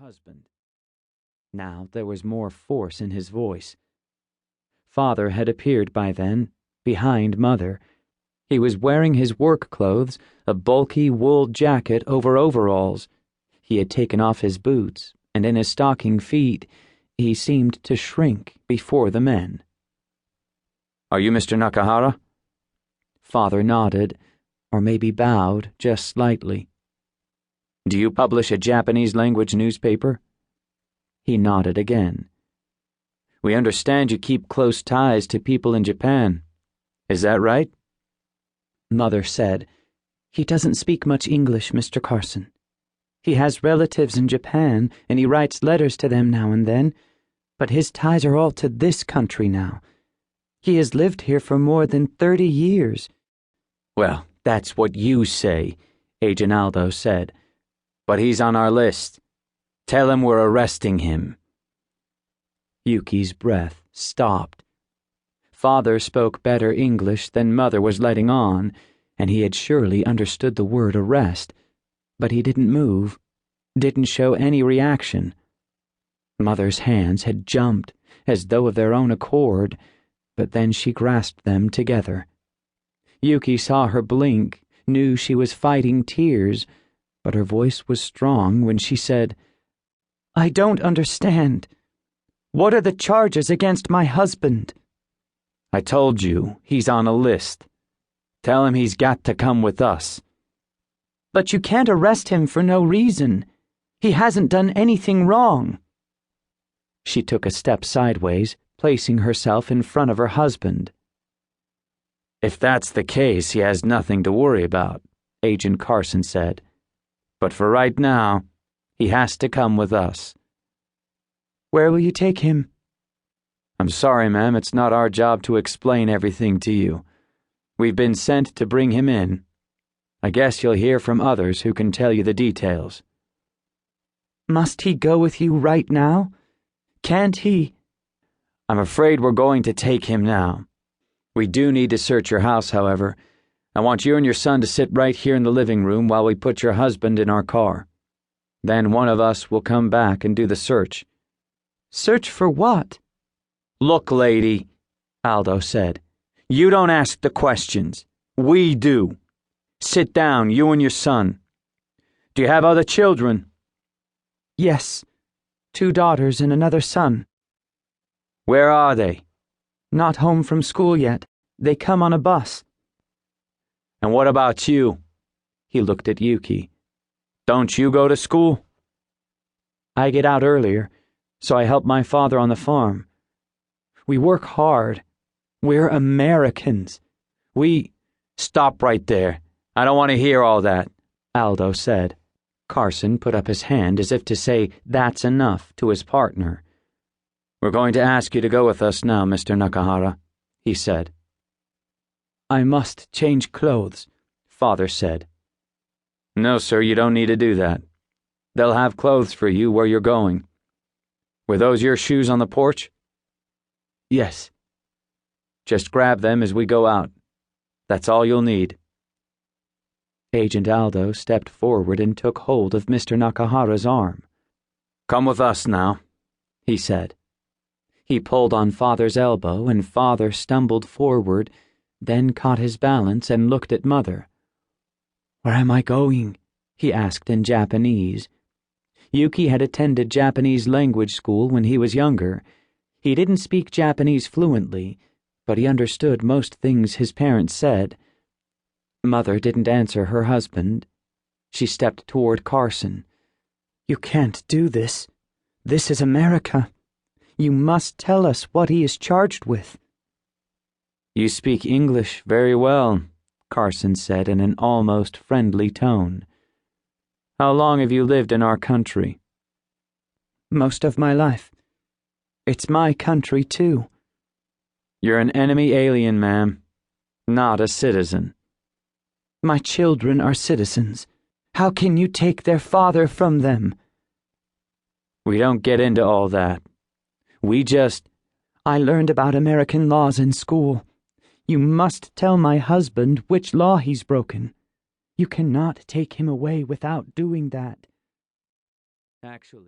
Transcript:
husband. Now there was more force in his voice. Father had appeared by then, behind Mother. He was wearing his work clothes, a bulky wool jacket over overalls. He had taken off his boots, and in his stocking feet, he seemed to shrink before the men. "Are you Mr. Nakahara?" Father nodded, or maybe bowed just slightly. "Do you publish a Japanese-language newspaper?" He nodded again. "We understand you keep close ties to people in Japan. Is that right?" Mother said, "He doesn't speak much English, Mr. Carson. He has relatives in Japan, and he writes letters to them now and then, but his ties are all to this country now. He has lived here for more than 30 years. "Well, that's what you say," Agent Aldo said. "But he's on our list. Tell him we're arresting him." Yuki's breath stopped. Father spoke better English than Mother was letting on, and he had surely understood the word arrest, but he didn't move, didn't show any reaction. Mother's hands had jumped, as though of their own accord, but then she grasped them together. Yuki saw her blink, knew she was fighting tears, but her voice was strong when she said, "I don't understand. What are the charges against my husband?" "I told you, he's on a list. Tell him he's got to come with us." "But you can't arrest him for no reason. He hasn't done anything wrong." She took a step sideways, placing herself in front of her husband. "If that's the case, he has nothing to worry about," Agent Carson said. "But for right now, he has to come with us." "Where will you take him?" "I'm sorry, ma'am, it's not our job to explain everything to you. We've been sent to bring him in. I guess you'll hear from others who can tell you the details." "Must he go with you right now? Can't he?" "I'm afraid we're going to take him now. We do need to search your house, however. I want you and your son to sit right here in the living room while we put your husband in our car. Then one of us will come back and do the search." "Search for what?" "Look, lady," Aldo said. "You don't ask the questions. We do. Sit down, you and your son. Do you have other children?" "Yes, 2 daughters and another son." "Where are they?" "Not home from school yet. They come on a bus." "And what about you?" He looked at Yuki. "Don't you go to school?" "I get out earlier, so I help my father on the farm. We work hard. We're Americans. We—" "Stop right there. I don't want to hear all that," Aldo said. Carson put up his hand as if to say, "That's enough," to his partner. "We're going to ask you to go with us now, Mr. Nakahara," he said. "I must change clothes," Father said. "No, sir, you don't need to do that. They'll have clothes for you where you're going. Were those your shoes on the porch?" "Yes." "Just grab them as we go out. That's all you'll need." Agent Aldo stepped forward and took hold of Mr. Nakahara's arm. "Come with us now," he said. He pulled on Father's elbow, and Father stumbled forward, then caught his balance and looked at Mother. "Where am I going?" he asked in Japanese. Yuki had attended Japanese language school when he was younger. He didn't speak Japanese fluently, but he understood most things his parents said. Mother didn't answer her husband. She stepped toward Carson. "You can't do this. This is America. You must tell us what he is charged with." "You speak English very well," Carson said in an almost friendly tone. "How long have you lived in our country?" "Most of my life. It's my country, too." "You're an enemy alien, ma'am, not a citizen." "My children are citizens. How can you take their father from them?" "We don't get into all that. I learned about American laws in school. You must tell my husband which law he's broken. You cannot take him away without doing that." "Actually..."